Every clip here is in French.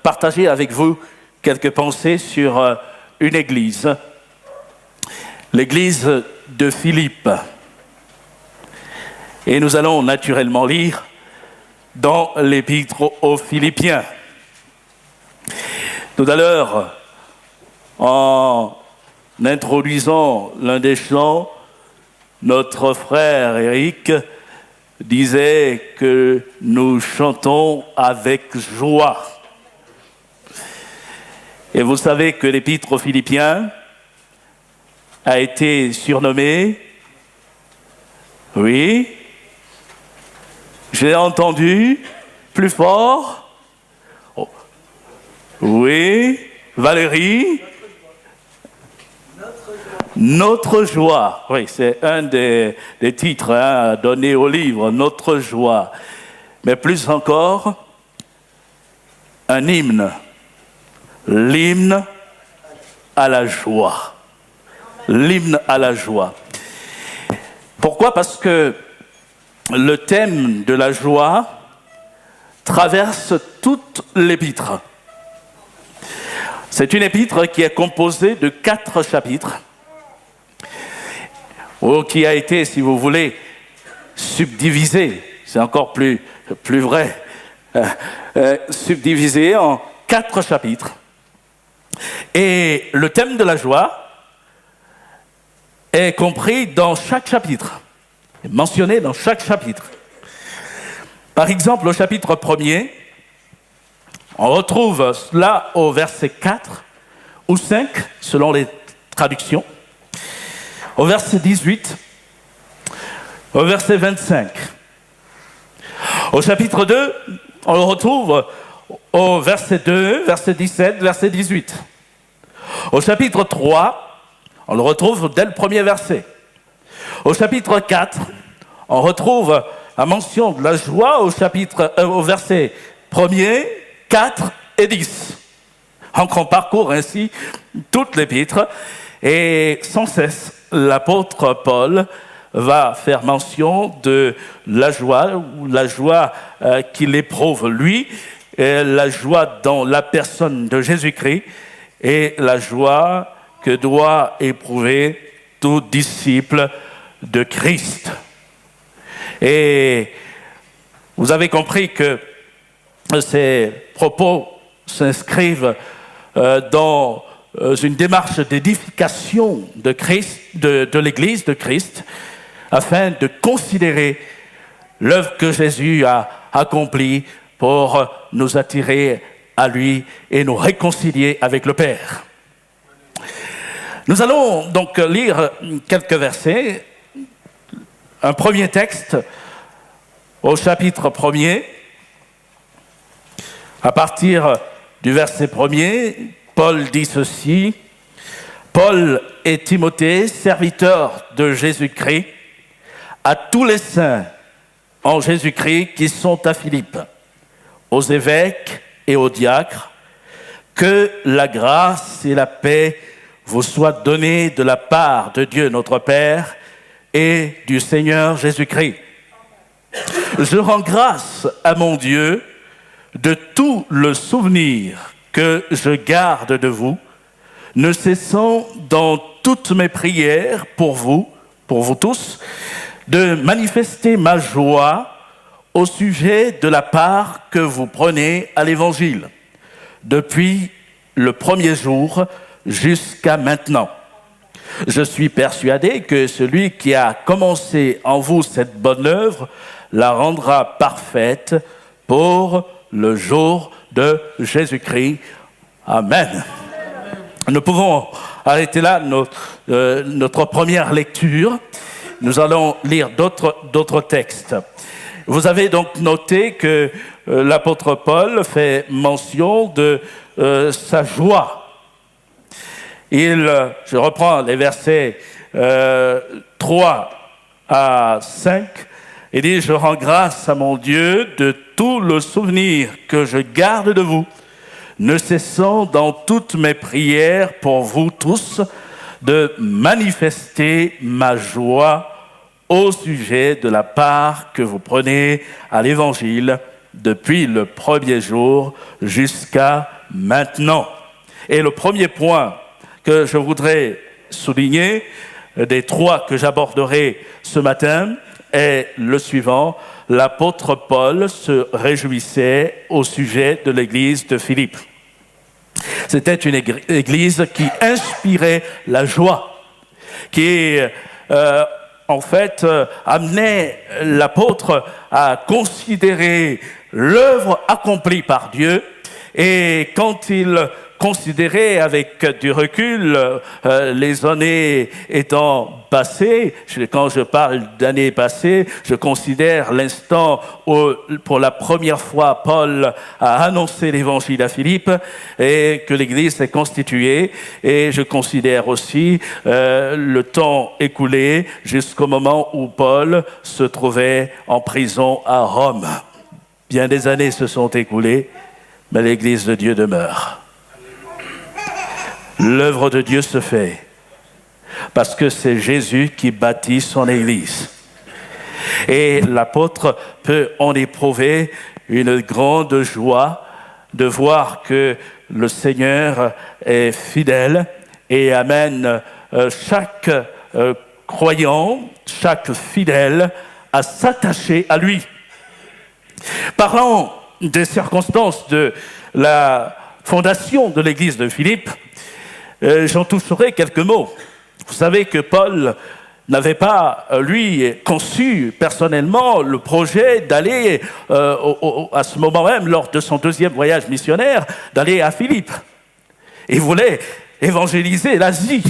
partager avec vous quelques pensées sur une église, l'église de Philippe. Et nous allons naturellement lire dans l'épître aux Philippiens. Tout à l'heure, en introduisant l'un des chants, notre frère Éric disait que nous chantons avec joie. Et vous savez que l'épître aux Philippiens a été surnommé, oui, j'ai entendu plus fort, oh. Oui, Valérie, Notre joie. Oui, c'est un des titres donnés au livre, Notre joie. Mais plus encore, un hymne, l'hymne à la joie. L'hymne à la joie. Pourquoi ? Parce que le thème de la joie traverse toute l'épître. C'est une épître qui est composée de 4 chapitres, qui a été, si vous voulez, subdivisée, c'est encore plus vrai, subdivisée en 4 chapitres. Et le thème de la joie est compris dans chaque chapitre, mentionné dans chaque chapitre. Par exemple, au chapitre 1er, on retrouve cela au verset 4 ou 5, selon les traductions, au verset 18, au verset 25. Au chapitre 2, on le retrouve au verset 2, verset 17, verset 18. Au chapitre 3, on le retrouve dès le premier verset. Au chapitre 4, on retrouve la mention de la joie au verset 1er, 4 et 10. Donc on parcourt ainsi toute l'épître et sans cesse, l'apôtre Paul va faire mention de la joie qu'il éprouve lui, et la joie dans la personne de Jésus-Christ et la joie que doit éprouver tout disciple de Christ. Et vous avez compris que ces propos s'inscrivent dans une démarche d'édification de Christ, de l'Église de Christ, afin de considérer l'œuvre que Jésus a accomplie pour nous attirer à lui et nous réconcilier avec le Père. Nous allons donc lire quelques versets. Un premier texte au chapitre 1er, à partir du verset 1er, Paul dit ceci: Paul et Timothée, serviteurs de Jésus-Christ, à tous les saints en Jésus-Christ qui sont à Philippe, aux évêques et aux diacres, que la grâce et la paix vous soient données de la part de Dieu notre Père et du Seigneur Jésus-Christ. Je rends grâce à mon Dieu de tout le souvenir que je garde de vous, ne cessant dans toutes mes prières pour vous tous, de manifester ma joie au sujet de la part que vous prenez à l'Évangile, depuis le premier jour jusqu'à maintenant. Je suis persuadé que celui qui a commencé en vous cette bonne œuvre la rendra parfaite pour le jour de Jésus-Christ. Amen. Nous pouvons arrêter là notre première lecture. Nous allons lire d'autres textes. Vous avez donc noté que l'apôtre Paul fait mention de sa joie. Je reprends les versets 3 à 5. Il dit: je rends grâce à mon Dieu de tout le souvenir que je garde de vous, ne cessant dans toutes mes prières pour vous tous de manifester ma joie au sujet de la part que vous prenez à l'Évangile depuis le premier jour jusqu'à maintenant. Et le premier point que je voudrais souligner, des trois que j'aborderai ce matin, est le suivant. L'apôtre Paul se réjouissait au sujet de l'église de Philippe. C'était une église qui inspirait la joie, qui amenait l'apôtre à considérer l'œuvre accomplie par Dieu. Et quand il considérait avec du recul les années étant passées, quand je parle d'années passées, je considère l'instant où, pour la première fois, Paul a annoncé l'évangile à Philippe et que l'Église s'est constituée. Et je considère aussi le temps écoulé jusqu'au moment où Paul se trouvait en prison à Rome. Bien des années se sont écoulées, mais l'Église de Dieu demeure. L'œuvre de Dieu se fait parce que c'est Jésus qui bâtit son Église. Et l'apôtre peut en éprouver une grande joie de voir que le Seigneur est fidèle et amène chaque croyant, chaque fidèle à s'attacher à lui. Parlant des circonstances de la fondation de l'église de Philippe, j'en toucherai quelques mots. Vous savez que Paul n'avait pas, lui, conçu personnellement le projet d'aller, à ce moment même, lors de son deuxième voyage missionnaire, d'aller à Philippe. Il voulait évangéliser l'Asie.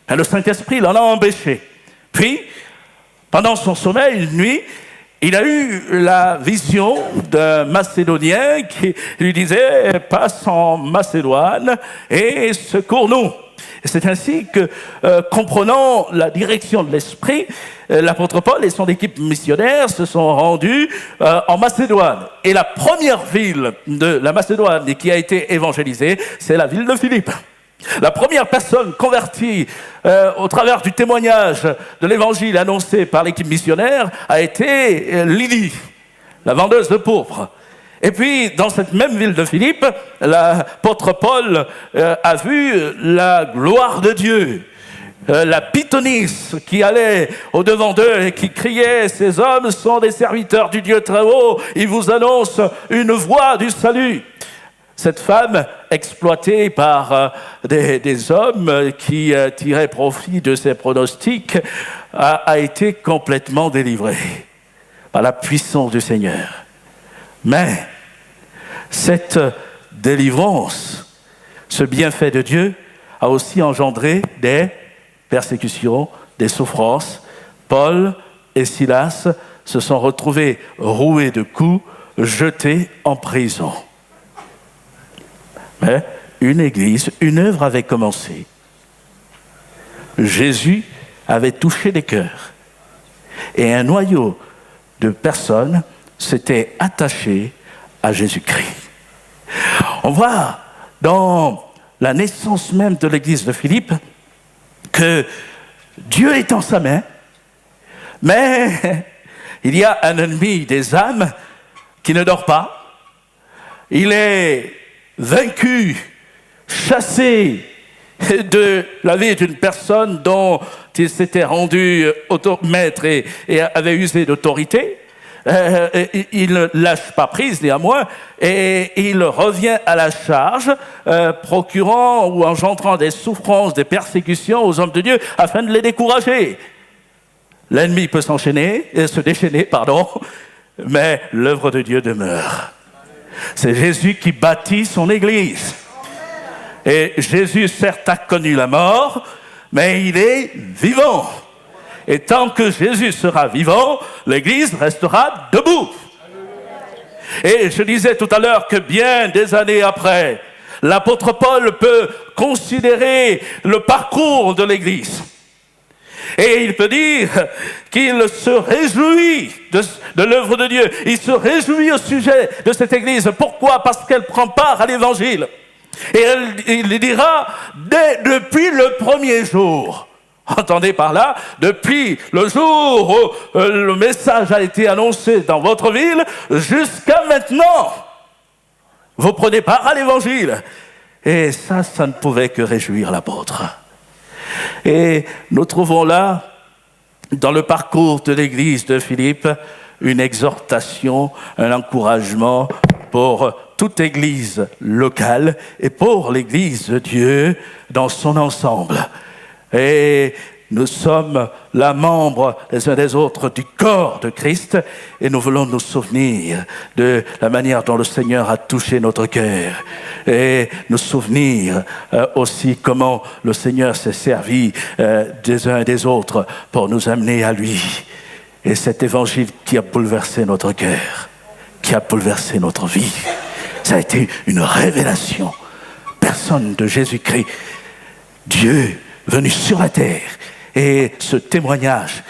Le Saint-Esprit l'en a empêché. Puis, pendant son sommeil, une nuit, il a eu la vision d'un Macédonien qui lui disait « Passe en Macédoine et secours-nous ». Et c'est ainsi que, comprenant la direction de l'Esprit, l'apôtre Paul et son équipe missionnaire se sont rendus en Macédoine. Et la première ville de la Macédoine qui a été évangélisée, c'est la ville de Philippe. La première personne convertie au travers du témoignage de l'évangile annoncé par l'équipe missionnaire a été Lydie, la vendeuse de pourpre. Et puis, dans cette même ville de Philippe, l'apôtre Paul a vu la gloire de Dieu. La pythonisse qui allait au-devant d'eux et qui criait « Ces hommes sont des serviteurs du Dieu très haut, ils vous annoncent une voie du salut ». Cette femme, exploitée par des hommes qui tiraient profit de ses pronostics, a été complètement délivrée par la puissance du Seigneur. Mais cette délivrance, ce bienfait de Dieu, a aussi engendré des persécutions, des souffrances. Paul et Silas se sont retrouvés roués de coups, jetés en prison. Mais une église, une œuvre avait commencé. Jésus avait touché les cœurs. Et un noyau de personnes s'était attaché à Jésus-Christ. On voit dans la naissance même de l'église de Philippe que Dieu est en sa main, mais il y a un ennemi des âmes qui ne dort pas. Il est vaincu, chassé de la vie d'une personne dont il s'était rendu maître et avait usé d'autorité. Il ne lâche pas prise néanmoins et il revient à la charge, procurant ou engendrant des souffrances, des persécutions aux hommes de Dieu afin de les décourager. L'ennemi peut se déchaîner, mais l'œuvre de Dieu demeure. C'est Jésus qui bâtit son Église. Et Jésus, certes, a connu la mort, mais il est vivant. Et tant que Jésus sera vivant, l'Église restera debout. Et je disais tout à l'heure que bien des années après, l'apôtre Paul peut considérer le parcours de l'Église. Et il peut dire qu'il se réjouit de l'œuvre de Dieu. Il se réjouit au sujet de cette Église. Pourquoi ? Parce qu'elle prend part à l'Évangile. Et il dira, depuis le premier jour, Entendez par là, depuis le jour où le message a été annoncé dans votre ville, jusqu'à maintenant, vous prenez part à l'évangile. Et ça ne pouvait que réjouir l'apôtre. Et nous trouvons là, dans le parcours de l'église de Philippe, une exhortation, un encouragement pour toute église locale et pour l'église de Dieu dans son ensemble. Et nous sommes là membres les uns des autres du corps de Christ et nous voulons nous souvenir de la manière dont le Seigneur a touché notre cœur et nous souvenir aussi comment le Seigneur s'est servi des uns et des autres pour nous amener à lui. Et cet évangile qui a bouleversé notre cœur, qui a bouleversé notre vie, ça a été une révélation. Personne de Jésus-Christ, Dieu venu sur la terre. Et ce témoignage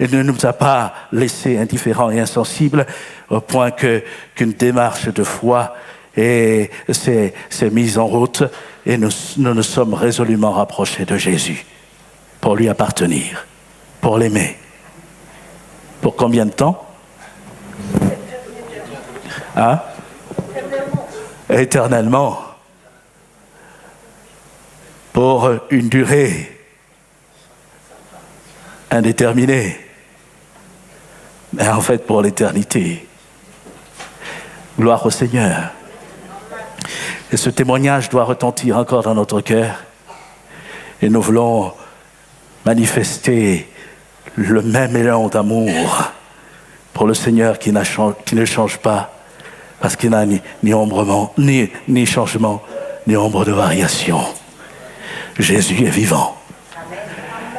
ne nous a pas laissés indifférents et insensibles au point qu'une démarche de foi s'est mise en route et nous nous sommes résolument rapprochés de Jésus pour lui appartenir, pour l'aimer. Pour combien de temps? Hein? Éternellement. Pour une durée indéterminée, mais en fait pour l'éternité. Gloire au Seigneur. Et ce témoignage doit retentir encore dans notre cœur. Et nous voulons manifester le même élan d'amour pour le Seigneur qui ne change pas, parce qu'il n'a ni changement, ni ombre de variation. Jésus est vivant.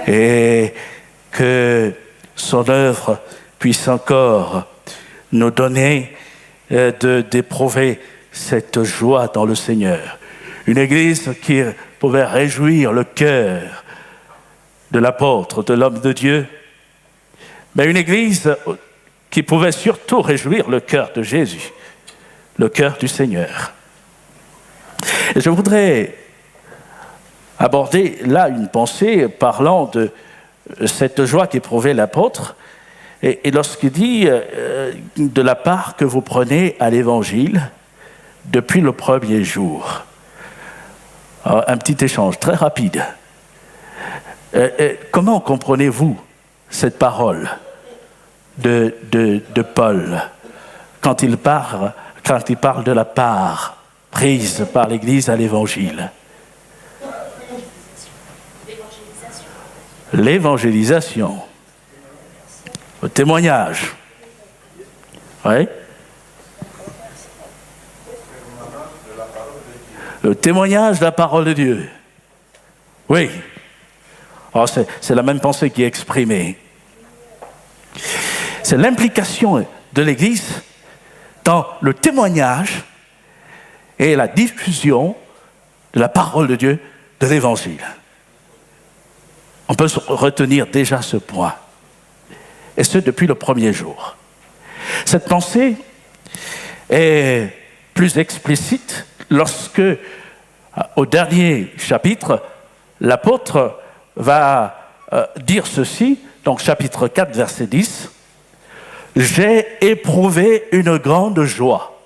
Et que son œuvre puisse encore nous donner d'éprouver cette joie dans le Seigneur. Une église qui pouvait réjouir le cœur de l'apôtre, de l'homme de Dieu, mais une église qui pouvait surtout réjouir le cœur de Jésus, le cœur du Seigneur. Et je voudrais aborder là une pensée parlant de cette joie qu'éprouvait l'apôtre et lorsqu'il dit de la part que vous prenez à l'évangile depuis le premier jour. Alors, un petit échange très rapide. Comment comprenez-vous cette parole de Paul quand il parle de la part prise par l'Église à l'évangile? L'évangélisation, le témoignage. Oui. Le témoignage de la parole de Dieu. Oui. Alors c'est la même pensée qui est exprimée. C'est l'implication de l'Église dans le témoignage et la diffusion de la parole de Dieu, de l'Évangile. On peut retenir déjà ce point, et ce depuis le premier jour. Cette pensée est plus explicite lorsque, au dernier chapitre, l'apôtre va dire ceci, donc chapitre 4, verset 10, « J'ai éprouvé une grande joie. »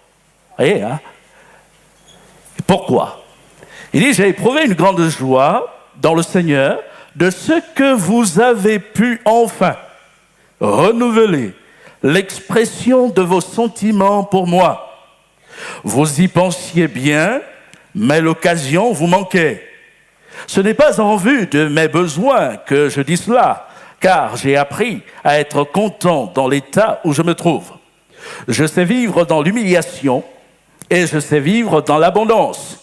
Vous voyez, hein? Pourquoi? Il dit « J'ai éprouvé une grande joie dans le Seigneur, de ce que vous avez pu enfin renouveler l'expression de vos sentiments pour moi. Vous y pensiez bien, mais l'occasion vous manquait. Ce n'est pas en vue de mes besoins que je dis cela, car j'ai appris à être content dans l'état où je me trouve. Je sais vivre dans l'humiliation et je sais vivre dans l'abondance.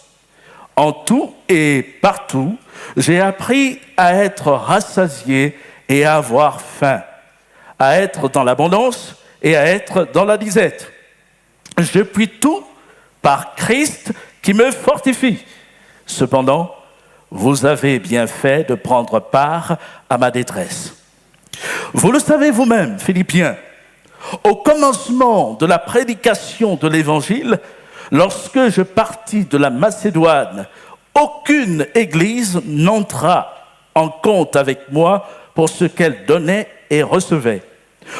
En tout et partout, j'ai appris à être rassasié et à avoir faim, à être dans l'abondance et à être dans la disette. Je puis tout par Christ qui me fortifie. Cependant, vous avez bien fait de prendre part à ma détresse. Vous le savez vous-même, Philippiens, au commencement de la prédication de l'Évangile, lorsque je partis de la Macédoine, aucune église n'entra en compte avec moi pour ce qu'elle donnait et recevait.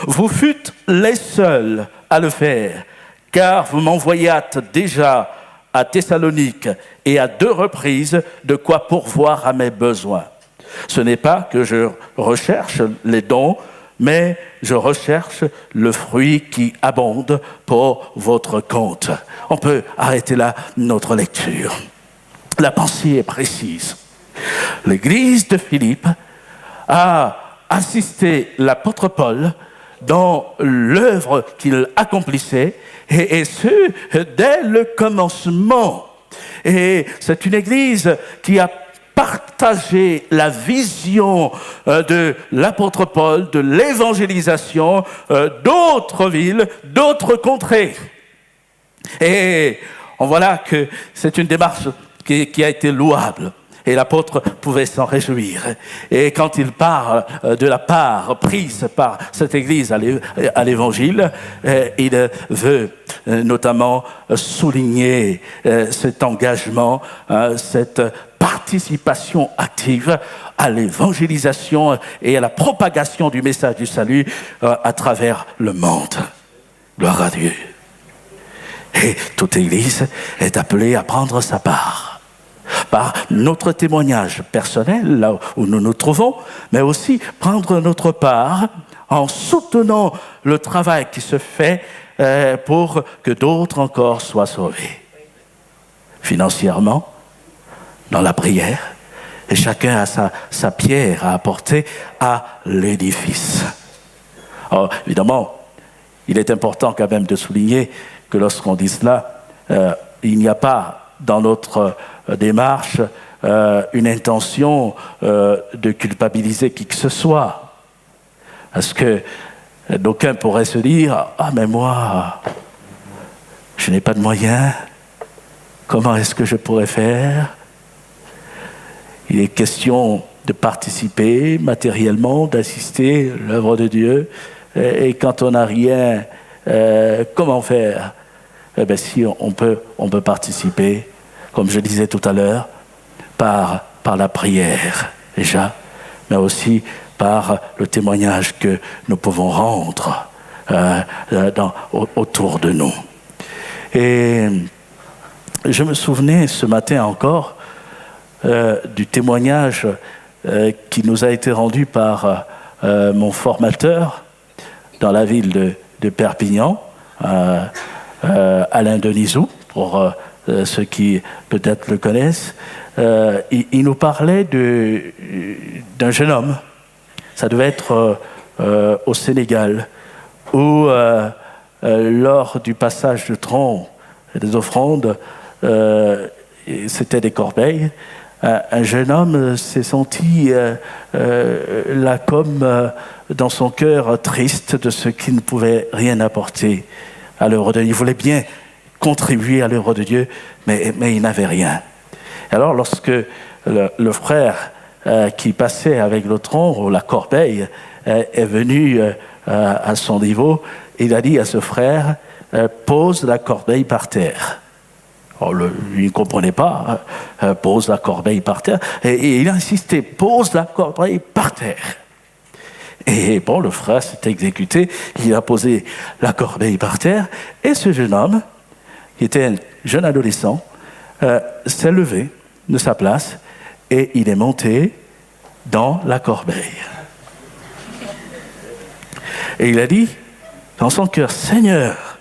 Vous fûtes les seuls à le faire, car vous m'envoyâtes déjà à Thessalonique et à 2 reprises de quoi pourvoir à mes besoins. Ce n'est pas que je recherche les dons, mais je recherche le fruit qui abonde pour votre compte. On peut arrêter là notre lecture. La pensée est précise. L'église de Philippe a assisté l'apôtre Paul dans l'œuvre qu'il accomplissait, et ce, dès le commencement. Et c'est une église qui a partagé la vision de l'apôtre Paul, de l'évangélisation d'autres villes, d'autres contrées. Et on voit là que c'est une démarche qui a été louable. Et l'apôtre pouvait s'en réjouir. Et quand il parle de la part prise par cette église à l'évangile, il veut notamment souligner cet engagement, cette participation active à l'évangélisation et à la propagation du message du salut à travers le monde. Gloire à Dieu. Et toute église est appelée à prendre sa part. Par notre témoignage personnel, là où nous nous trouvons, mais aussi prendre notre part en soutenant le travail qui se fait pour que d'autres encore soient sauvés. Financièrement, dans la prière, et chacun a sa pierre à apporter à l'édifice. Alors, évidemment, il est important quand même de souligner que lorsqu'on dit cela, il n'y a pas dans notre démarche une intention de culpabiliser qui que ce soit. Parce que d'aucuns pourraient se dire « Ah, mais moi, je n'ai pas de moyens. Comment est-ce que je pourrais faire ?» Il est question de participer matériellement, d'assister à l'œuvre de Dieu. Et quand on n'a rien, comment faire ? Eh bien, si on peut participer, comme je disais tout à l'heure, par la prière déjà, mais aussi par le témoignage que nous pouvons rendre autour de nous. Et je me souvenais ce matin encore du témoignage qui nous a été rendu par mon formateur dans la ville de Perpignan, Alain Denisou, pour ceux qui peut-être le connaissent. Il nous parlait d'un jeune homme. Ça devait être au Sénégal, où lors du passage de tronc et des offrandes, c'était des corbeilles, un jeune homme s'est senti là comme dans son cœur triste de ce qu'il ne pouvait rien apporter à l'œuvre de Dieu. Il voulait bien contribuer à l'œuvre de Dieu, mais il n'avait rien. Alors lorsque le frère qui passait avec le tronc ou la corbeille est venu à son niveau, il a dit à ce frère « Pose la corbeille par terre ». Alors, il ne comprenait pas, pose la corbeille par terre, et il a insisté, pose la corbeille par terre. Et bon, le frère s'est exécuté, il a posé la corbeille par terre, et ce jeune homme, qui était un jeune adolescent, s'est levé de sa place, et il est monté dans la corbeille. Et il a dit, dans son cœur, « Seigneur,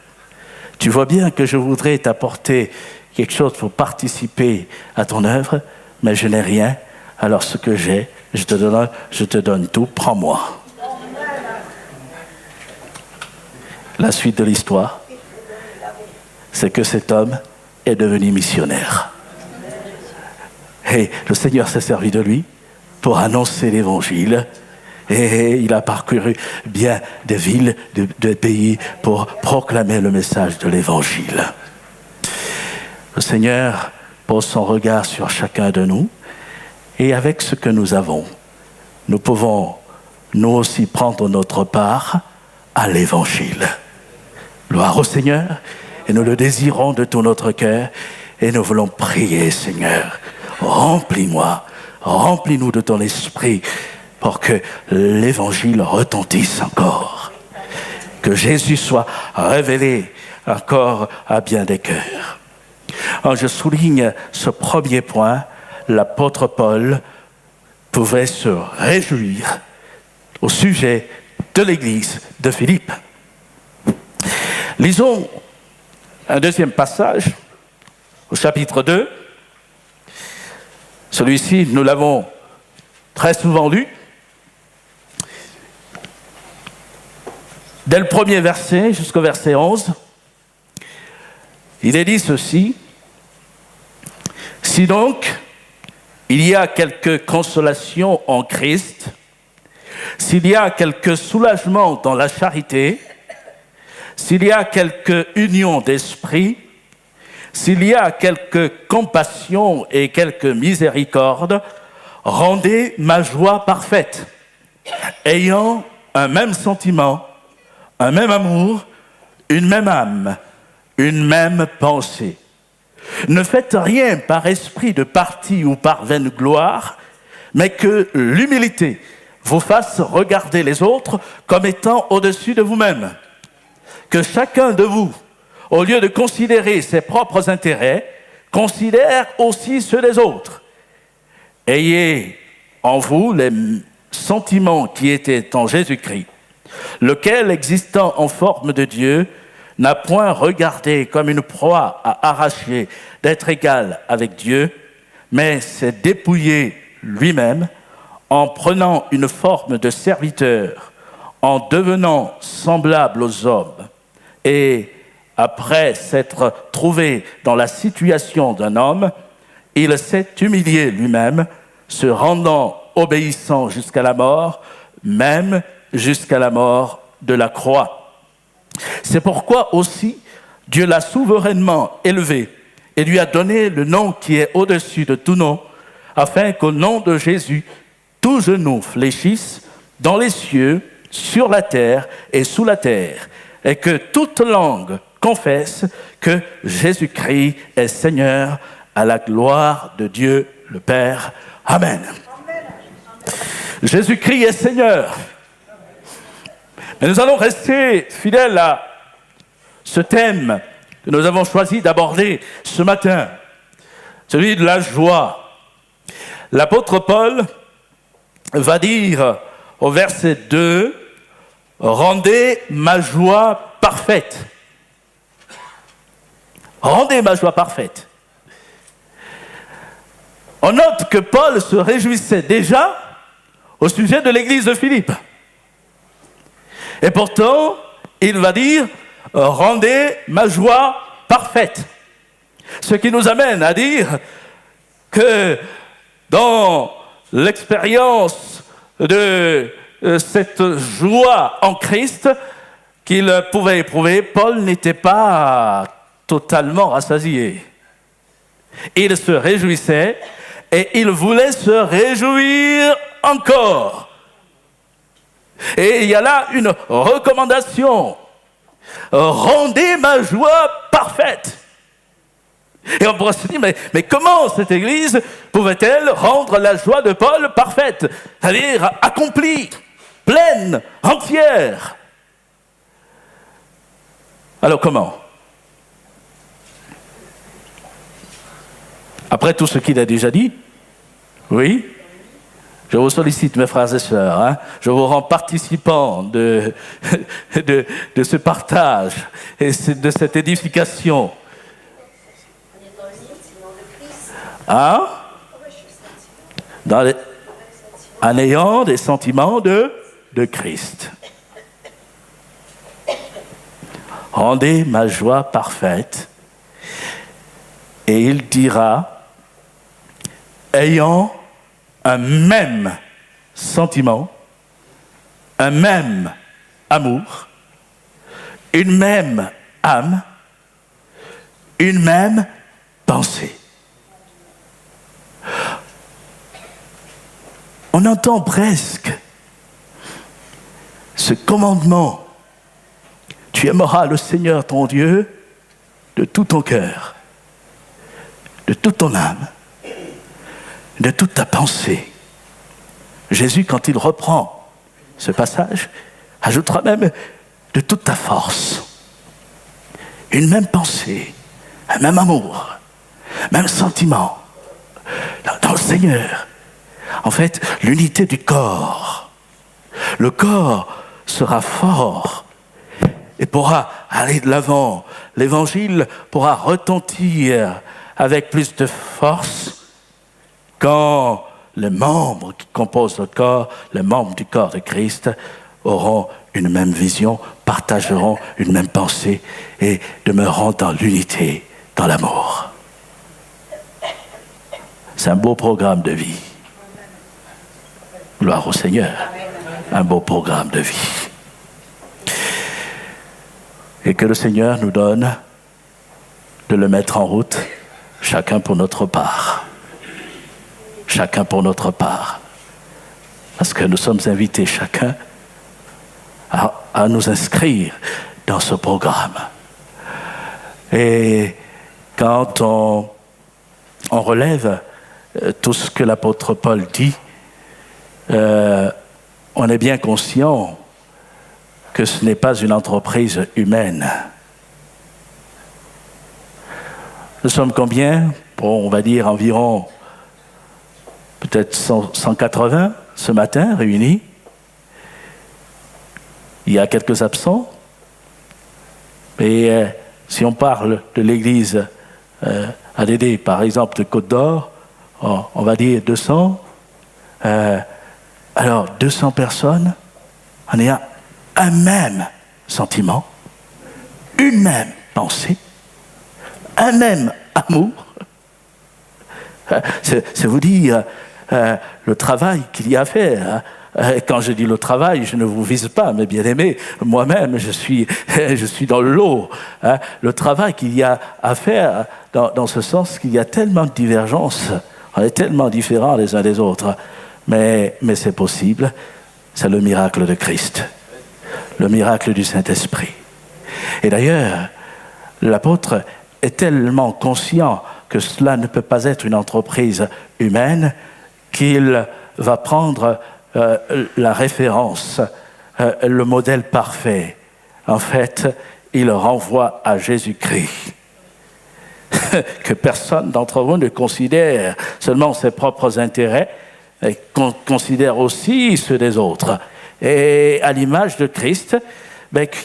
tu vois bien que je voudrais t'apporter quelque chose pour participer à ton œuvre, mais je n'ai rien. Alors ce que j'ai, je te donne tout, prends-moi. » La suite de l'histoire, c'est que cet homme est devenu missionnaire. Et le Seigneur s'est servi de lui pour annoncer l'évangile. Et il a parcouru bien des villes, des pays pour proclamer le message de l'évangile. Le Seigneur pose son regard sur chacun de nous, et avec ce que nous avons, nous pouvons nous aussi prendre notre part à l'évangile. Gloire au Seigneur, et nous le désirons de tout notre cœur, et nous voulons prier, Seigneur, remplis-moi remplis-nous de ton esprit pour que l'évangile retentisse encore. Que Jésus soit révélé encore à bien des cœurs. Alors, je souligne ce premier point. L'apôtre Paul pouvait se réjouir au sujet de l'église de Philippe. Lisons un deuxième passage au chapitre 2. Celui-ci, nous l'avons très souvent lu. Dès le premier verset jusqu'au verset 11, il est dit ceci. Si donc, il y a quelque consolation en Christ, s'il y a quelque soulagement dans la charité, s'il y a quelque union d'esprit, s'il y a quelque compassion et quelque miséricorde, rendez ma joie parfaite, ayant un même sentiment, un même amour, une même âme, une même pensée. Ne faites rien par esprit de parti ou par vaine gloire, mais que l'humilité vous fasse regarder les autres comme étant au-dessus de vous-même. Que chacun de vous, au lieu de considérer ses propres intérêts, considère aussi ceux des autres. Ayez en vous les sentiments qui étaient en Jésus-Christ, lequel, existant en forme de Dieu, n'a point regardé comme une proie à arracher d'être égal avec Dieu, mais s'est dépouillé lui-même en prenant une forme de serviteur, en devenant semblable aux hommes, et après s'être trouvé dans la situation d'un homme, il s'est humilié lui-même, se rendant obéissant jusqu'à la mort, même jusqu'à la mort de la croix. C'est pourquoi aussi Dieu l'a souverainement élevé et lui a donné le nom qui est au-dessus de tout nom, afin qu'au nom de Jésus, tout genou fléchisse dans les cieux, sur la terre et sous la terre, et que toute langue confesse que Jésus-Christ est Seigneur, à la gloire de Dieu le Père. Amen. Jésus-Christ est Seigneur. Mais nous allons rester fidèles à ce thème que nous avons choisi d'aborder ce matin, celui de la joie. L'apôtre Paul va dire au verset 2, « Rendez ma joie parfaite. » Rendez ma joie parfaite. On note que Paul se réjouissait déjà au sujet de l'église de Philippe. Et pourtant, il va dire « Rendez ma joie parfaite ». Ce qui nous amène à dire que dans l'expérience de cette joie en Christ qu'il pouvait éprouver, Paul n'était pas totalement rassasié. Il se réjouissait et il voulait se réjouir encore. Et il y a là une recommandation. Rendez ma joie parfaite. Et on pourrait se dire, mais comment cette Église pouvait-elle rendre la joie de Paul parfaite? C'est-à-dire accomplie, pleine, entière. Alors comment? Après tout ce qu'il a déjà dit? Oui. Je vous sollicite, mes frères et sœurs, je vous rends participants de ce partage et de cette édification. En ayant des sentiments de Christ. Rendez ma joie parfaite. Et il dira, ayant un même sentiment, un même amour, une même âme, une même pensée. On entend presque ce commandement. Tu aimeras le Seigneur ton Dieu de tout ton cœur, de toute ton âme, de toute ta pensée. Jésus, quand il reprend ce passage, ajoutera même de toute ta force. Une même pensée, un même amour, même sentiment dans le Seigneur. En fait, l'unité du corps. Le corps sera fort et pourra aller de l'avant. L'évangile pourra retentir avec plus de force quand les membres qui composent le corps, les membres du corps de Christ, auront une même vision, partageront une même pensée et demeureront dans l'unité, dans l'amour. C'est un beau programme de vie. Gloire au Seigneur. Un beau programme de vie. Et que le Seigneur nous donne de le mettre en route, chacun pour notre part. Chacun pour notre part. Parce que nous sommes invités chacun à nous inscrire dans ce programme. Et quand on relève tout ce que l'apôtre Paul dit, on est bien conscient que ce n'est pas une entreprise humaine. Nous sommes combien? Bon, on va dire environ peut-être 180 ce matin réunis. Il y a quelques absents. Et si on parle de l'église ADD, par exemple de Côte-d'Or, on va dire 200. Alors 200 personnes, on est à un même sentiment, une même pensée, un même amour. C'est vous dire le travail qu'il y a à faire. Quand je dis le travail, je ne vous vise pas, mes bien-aimés. Moi-même, je suis dans le lot. Le travail qu'il y a à faire dans ce sens qu'il y a tellement de divergences. On est tellement différents les uns des autres. Mais c'est possible. C'est le miracle de Christ. Le miracle du Saint-Esprit. Et d'ailleurs, l'apôtre est tellement conscient que cela ne peut pas être une entreprise humaine qu'il va prendre la référence, le modèle parfait. En fait, il renvoie à Jésus-Christ. Que personne d'entre vous ne considère seulement ses propres intérêts, mais considère aussi ceux des autres. Et à l'image de Christ,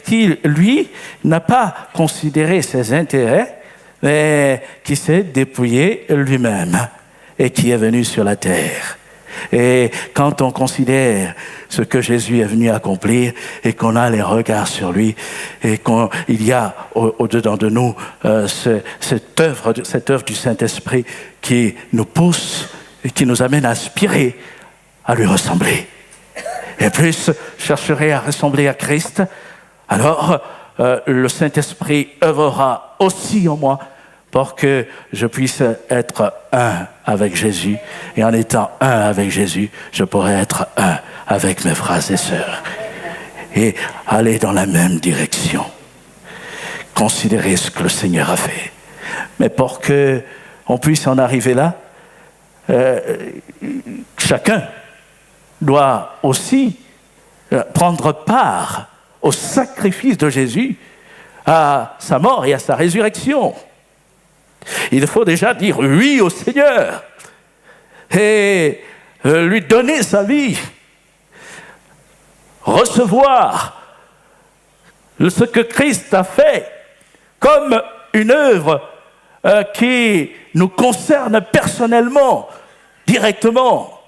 qui, lui, n'a pas considéré ses intérêts, mais qui s'est dépouillé lui-même et qui est venu sur la terre. Et quand on considère ce que Jésus est venu accomplir et qu'on a les regards sur lui et qu'il y a au-dedans de nous cette œuvre du Saint-Esprit qui nous pousse et qui nous amène à aspirer à lui ressembler. Et plus chercherai à ressembler à Christ, alors le Saint-Esprit œuvrera aussi en moi pour que je puisse être un avec Jésus. Et en étant un avec Jésus, je pourrai être un avec mes frères et sœurs. Et aller dans la même direction. Considérer ce que le Seigneur a fait. Mais pour qu'on puisse en arriver là, chacun doit aussi prendre part au sacrifice de Jésus, à sa mort et à sa résurrection. Il faut déjà dire oui au Seigneur et lui donner sa vie, recevoir ce que Christ a fait comme une œuvre qui nous concerne personnellement, directement.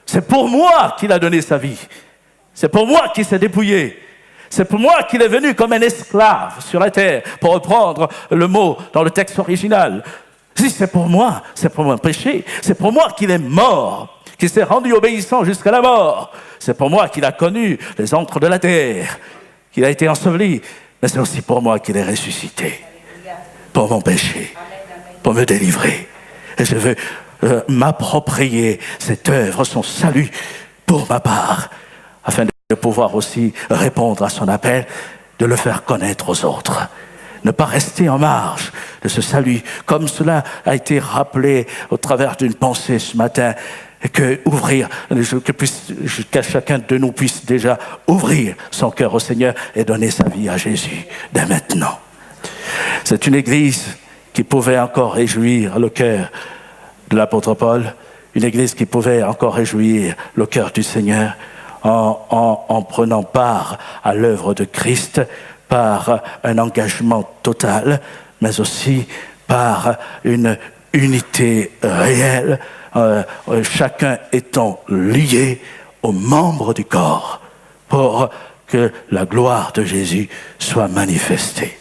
C'est pour moi qu'il a donné sa vie. C'est pour moi qu'il s'est dépouillé. C'est pour moi qu'il est venu comme un esclave sur la terre, pour reprendre le mot dans le texte original. Si c'est pour moi, c'est pour mon péché. C'est pour moi qu'il est mort, qu'il s'est rendu obéissant jusqu'à la mort. C'est pour moi qu'il a connu les antres de la terre, qu'il a été enseveli. Mais c'est aussi pour moi qu'il est ressuscité, pour mon péché, pour me délivrer. Et je veux m'approprier cette œuvre, son salut, pour ma part, afin de pouvoir aussi répondre à son appel, de le faire connaître aux autres, ne pas rester en marge de ce salut, comme cela a été rappelé au travers d'une pensée ce matin, et qu'à chacun de nous puisse déjà ouvrir son cœur au Seigneur et donner sa vie à Jésus dès maintenant. C'est une église qui pouvait encore réjouir le cœur de l'apôtre Paul, une église qui pouvait encore réjouir le cœur du Seigneur en prenant part à l'œuvre de Christ par un engagement total, mais aussi par une unité réelle, chacun étant lié aux membres du corps pour que la gloire de Jésus soit manifestée.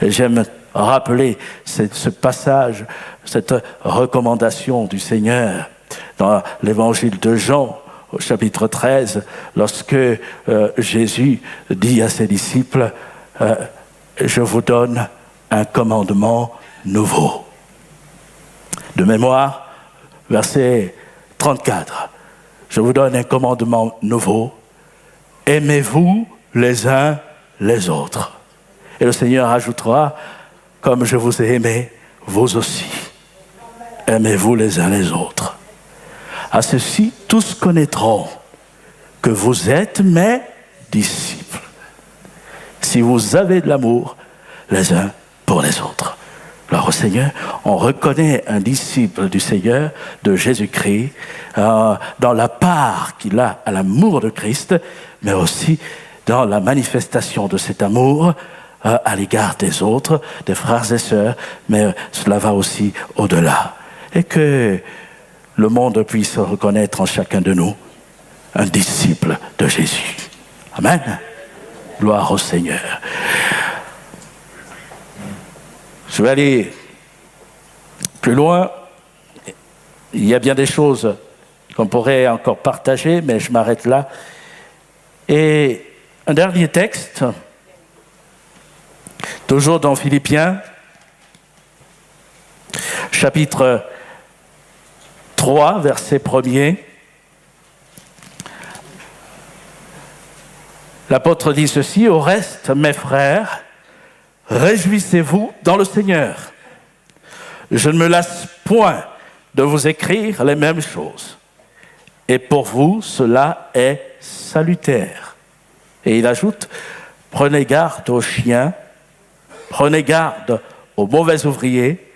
Et j'aime rappeler ce passage, cette recommandation du Seigneur dans l'évangile de Jean, au chapitre 13, lorsque Jésus dit à ses disciples « Je vous donne un commandement nouveau ». De mémoire, verset 34, « Je vous donne un commandement nouveau, aimez-vous les uns les autres. » Et le Seigneur ajoutera « Comme je vous ai aimé, vous aussi, aimez-vous les uns les autres. » À ceci, tous connaîtront que vous êtes mes disciples, si vous avez de l'amour les uns pour les autres. Alors au Seigneur, on reconnaît un disciple du Seigneur, de Jésus-Christ, dans la part qu'il a à l'amour de Christ, mais aussi dans la manifestation de cet amour à l'égard des autres, des frères et sœurs, mais cela va aussi au-delà. Et que le monde puisse reconnaître en chacun de nous un disciple de Jésus. Amen. Gloire au Seigneur. Je vais aller plus loin. Il y a bien des choses qu'on pourrait encore partager, mais je m'arrête là. Et un dernier texte, toujours dans Philippiens, chapitre 3, verset 1er. L'apôtre dit ceci: « Au reste, mes frères, réjouissez-vous dans le Seigneur. Je ne me lasse point de vous écrire les mêmes choses. Et pour vous, cela est salutaire. » Et il ajoute: « Prenez garde aux chiens, prenez garde aux mauvais ouvriers,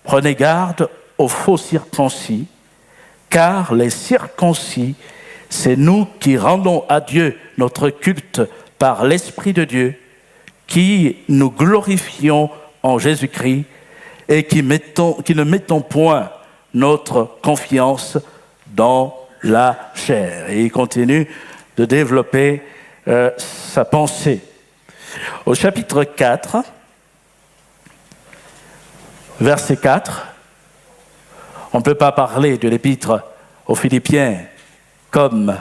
prenez garde aux faux circoncis, car les circoncis, c'est nous qui rendons à Dieu notre culte par l'Esprit de Dieu, qui nous glorifions en Jésus-Christ et qui ne mettons point notre confiance dans la chair. » Et il continue de développer sa pensée. Au chapitre 4, verset 4, on ne peut pas parler de l'épître aux Philippiens comme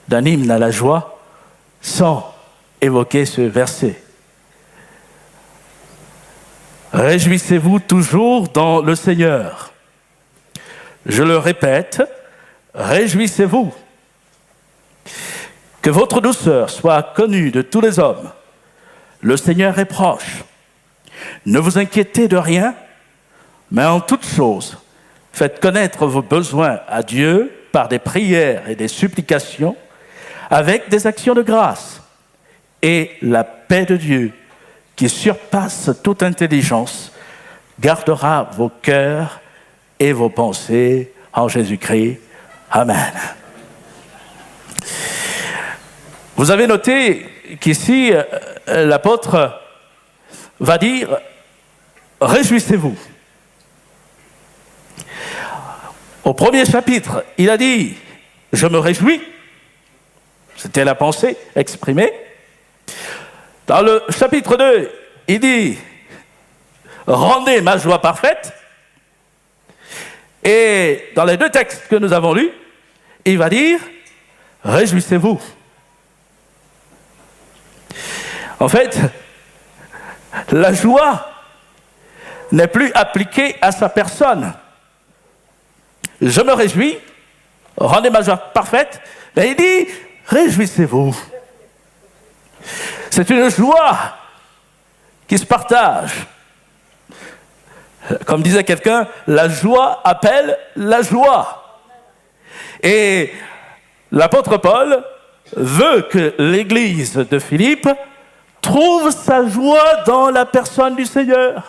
d'un hymne à la joie sans évoquer ce verset. Réjouissez-vous toujours dans le Seigneur. Je le répète, réjouissez-vous. Que votre douceur soit connue de tous les hommes. Le Seigneur est proche. Ne vous inquiétez de rien, mais en toute chose, faites connaître vos besoins à Dieu par des prières et des supplications, avec des actions de grâce. Et la paix de Dieu, qui surpasse toute intelligence, gardera vos cœurs et vos pensées en Jésus-Christ. Amen. Vous avez noté qu'ici, l'apôtre va dire « Réjouissez-vous ». Au premier chapitre, il a dit « Je me réjouis ». C'était la pensée exprimée. Dans le chapitre 2, il dit « Rendez ma joie parfaite ». Et dans les deux textes que nous avons lus, il va dire « Réjouissez-vous ». En fait, la joie n'est plus appliquée à sa personne. Je me réjouis, rendez ma joie parfaite, mais il dit « Réjouissez-vous ». C'est une joie qui se partagent. Comme disait quelqu'un, la joie appelle la joie. Et l'apôtre Paul veut que l'église de Philippe trouve sa joie dans la personne du Seigneur.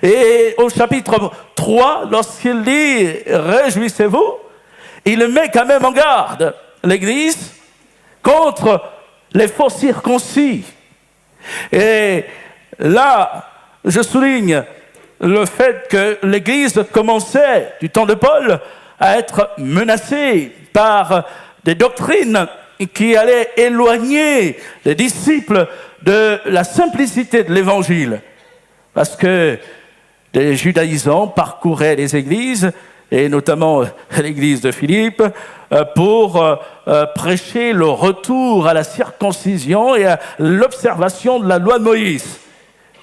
Et au chapitre 3, lorsqu'il dit « Réjouissez-vous », il met quand même en garde l'église contre les faux circoncis. Et là, je souligne le fait que l'Église commençait, du temps de Paul, à être menacée par des doctrines qui allaient éloigner les disciples de la simplicité de l'Évangile. Parce que des judaïsants parcouraient les églises, et notamment l'église de Philippe, pour prêcher le retour à la circoncision et à l'observation de la loi de Moïse.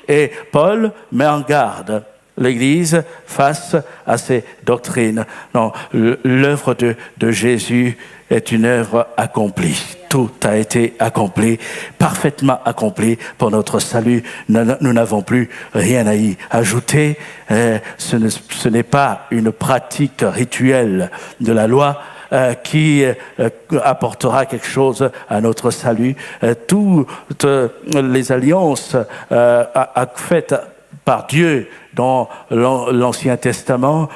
Et Paul met en garde l'Église face à ces doctrines. Non, l'œuvre de Jésus est une œuvre accomplie. Tout a été accompli, parfaitement accompli pour notre salut. Nous n'avons plus rien à y ajouter. Ce n'est pas une pratique rituelle de la loi qui apportera quelque chose à notre salut. Toutes les alliances faites par Dieu dans l'Ancien Testament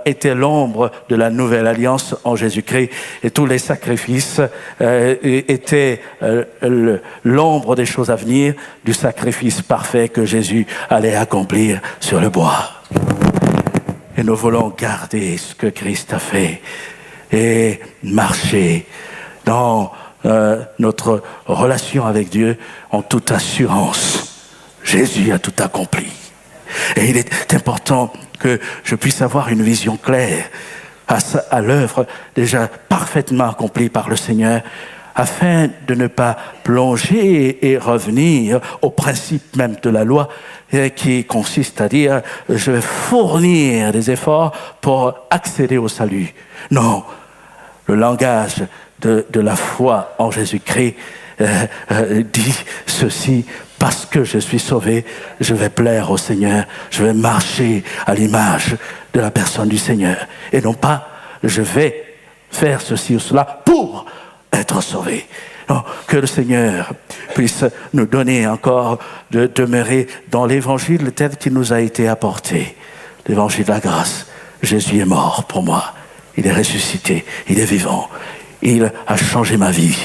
étaient l'ombre de la nouvelle alliance en Jésus-Christ, et tous les sacrifices étaient l'ombre des choses à venir, du sacrifice parfait que Jésus allait accomplir sur le bois. Et nous voulons garder ce que Christ a fait et marcher dans notre relation avec Dieu en toute assurance. Jésus a tout accompli. Et il est important que je puisse avoir une vision claire à l'œuvre déjà parfaitement accomplie par le Seigneur, afin de ne pas plonger et revenir au principe même de la loi, qui consiste à dire « je vais fournir des efforts pour accéder au salut ». Non, le langage de la foi en Jésus-Christ dit ceci: parce que je suis sauvé, je vais plaire au Seigneur, je vais marcher à l'image de la personne du Seigneur, et non pas je vais faire ceci ou cela pour être sauvé. Non, que le Seigneur puisse nous donner encore de demeurer dans l'évangile tel qu'il nous a été apporté, l'évangile de la grâce. Jésus est mort pour moi, il est ressuscité, il est vivant, il a changé ma vie,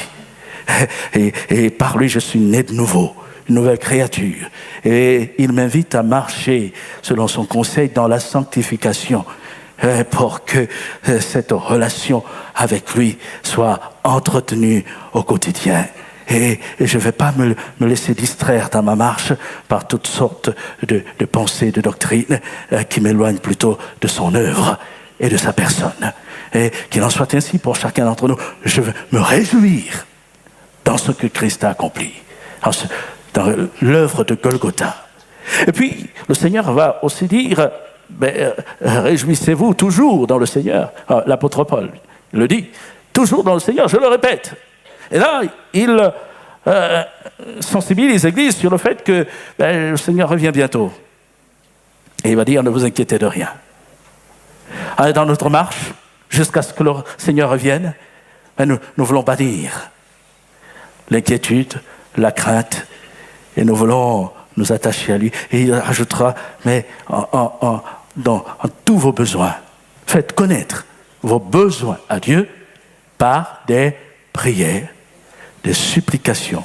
et par lui je suis né de nouveau, une nouvelle créature, et il m'invite à marcher selon son conseil dans la sanctification, pour que cette relation avec lui soit entretenue au quotidien. Et je ne vais pas me laisser distraire dans ma marche par toutes sortes de pensées, de doctrines qui m'éloignent plutôt de son œuvre et de sa personne. Et qu'il en soit ainsi pour chacun d'entre nous. Je veux me réjouir dans ce que Christ a accompli, dans l'œuvre de Golgotha. Et puis, le Seigneur va aussi dire, réjouissez-vous toujours dans le Seigneur. L'apôtre Paul le dit, toujours dans le Seigneur, je le répète. Et là, il sensibilise l'Église sur le fait que le Seigneur revient bientôt. Et il va dire, ne vous inquiétez de rien. Dans notre marche, jusqu'à ce que le Seigneur revienne, nous voulons bannir l'inquiétude, la crainte, et nous voulons nous attacher à lui. Et il ajoutera, mais dans tous vos besoins, faites connaître vos besoins à Dieu par des prières, des supplications,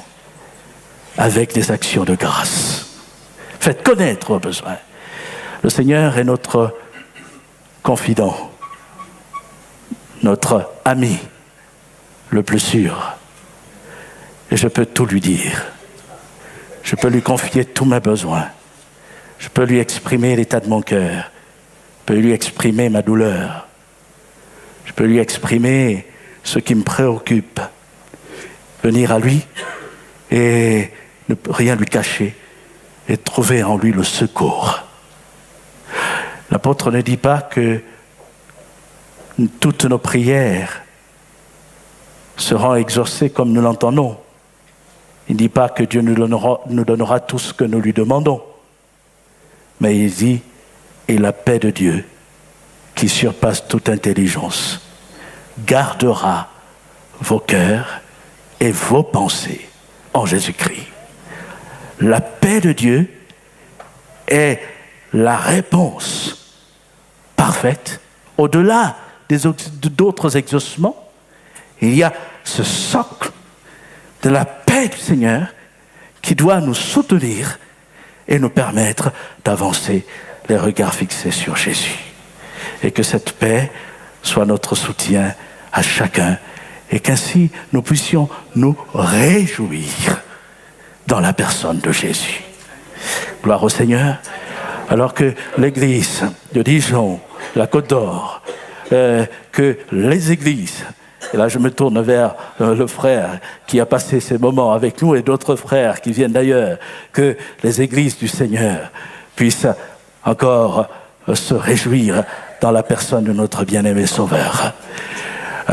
avec des actions de grâce. Faites connaître vos besoins. Le Seigneur est notre confident, notre ami le plus sûr. Et je peux tout lui dire. Je peux lui confier tous mes besoins. Je peux lui exprimer l'état de mon cœur. Je peux lui exprimer ma douleur. Je peux lui exprimer ce qui me préoccupe. Venir à lui et ne rien lui cacher et trouver en lui le secours. L'apôtre ne dit pas que toutes nos prières seront exaucées comme nous l'entendons. Il ne dit pas que Dieu nous donnera tout ce que nous lui demandons. Mais il dit, et la paix de Dieu, qui surpasse toute intelligence, gardera vos cœurs et vos pensées en Jésus-Christ. La paix de Dieu est la réponse parfaite. Au-delà d'autres exaucements, il y a ce socle de la paix du Seigneur qui doit nous soutenir et nous permettre d'avancer les regards fixés sur Jésus. Et que cette paix soit notre soutien à chacun et qu'ainsi nous puissions nous réjouir dans la personne de Jésus. Gloire au Seigneur. Alors que l'Église de Dijon, la Côte d'Or, que les églises, et là je me tourne vers le frère qui a passé ces moments avec nous et d'autres frères qui viennent d'ailleurs, que les églises du Seigneur puissent encore se réjouir dans la personne de notre bien-aimé Sauveur.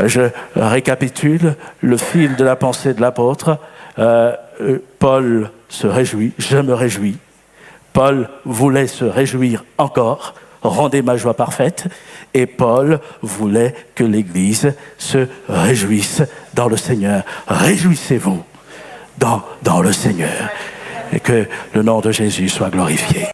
Je récapitule le fil de la pensée de l'apôtre. Paul se réjouit, je me réjouis. Paul voulait se réjouir encore, rendez ma joie parfaite. Et Paul voulait que l'Église se réjouisse dans le Seigneur. Réjouissez-vous dans le Seigneur. Et que le nom de Jésus soit glorifié.